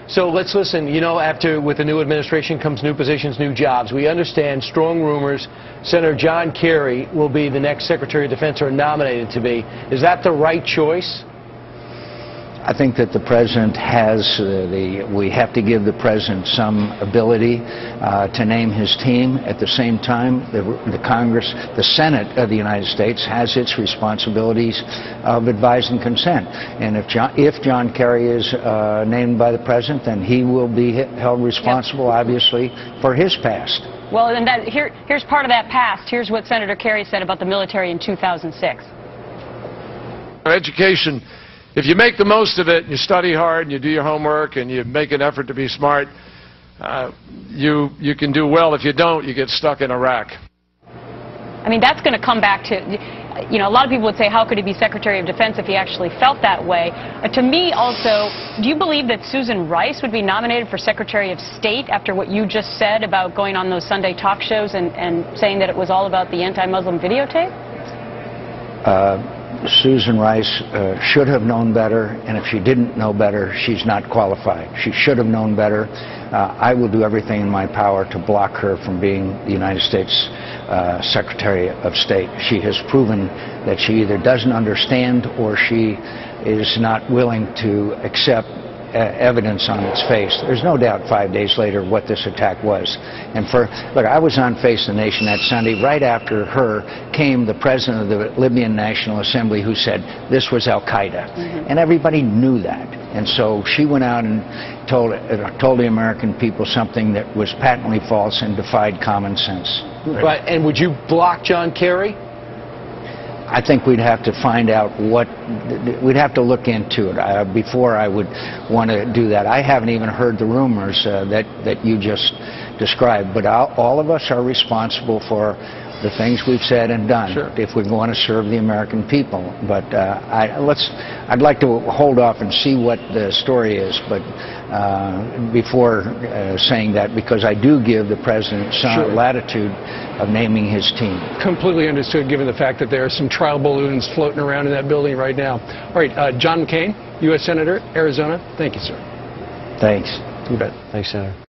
So let's listen. You know, with the new administration comes new positions, new jobs. We understand strong rumors Senator John Kerry will be the next Secretary of Defense, or nominated to be. Is that the right choice? I think that the president has we have to give the president some ability to name his team. At the same time, the Congress, the Senate of the United States has its responsibilities of advise and consent. And if John Kerry is named by the president, then he will be held responsible, obviously, for his past. Well, and here's part of that past. Here's what Senator Kerry said about the military in 2006. Education. If you make the most of it, and you study hard, and you do your homework, and you make an effort to be smart, you can do well. If you don't, you get stuck in Iraq. I mean, that's going to come back to, you know, a lot of people would say, how could he be Secretary of Defense if he actually felt that way? To me, also, do you believe that Susan Rice would be nominated for Secretary of State after what you just said about going on those Sunday talk shows and saying that it was all about the anti-Muslim videotape? Susan Rice should have known better, and if she didn't know better, she's not qualified. She should have known better. I will do everything in my power to block her from being the United States Secretary of State. She has proven that she either doesn't understand or she is not willing to accept evidence on its face. There's no doubt 5 days later what this attack was. And look, I was on Face the Nation that Sunday. Right after her came the president of the Libyan National Assembly, who said this was Al-Qaeda. And everybody knew that. And so she went out and told the American people something that was patently false and defied common sense. Right. And would you block John Kerry? I think we'd have to find out we'd have to look into it before I would want to do that. I haven't even heard the rumors that you just described, but all of us are responsible for the things we've said and done, sure, if we want to serve the American people. But I'd like to hold off and see what the story is, but before saying that, because I do give the president some sure latitude of naming his team. Completely understood, given the fact that there are some trial balloons floating around in that building right now. All right, John McCain, U.S. Senator, Arizona. Thank you, sir. Thanks. You bet. Thanks, Senator.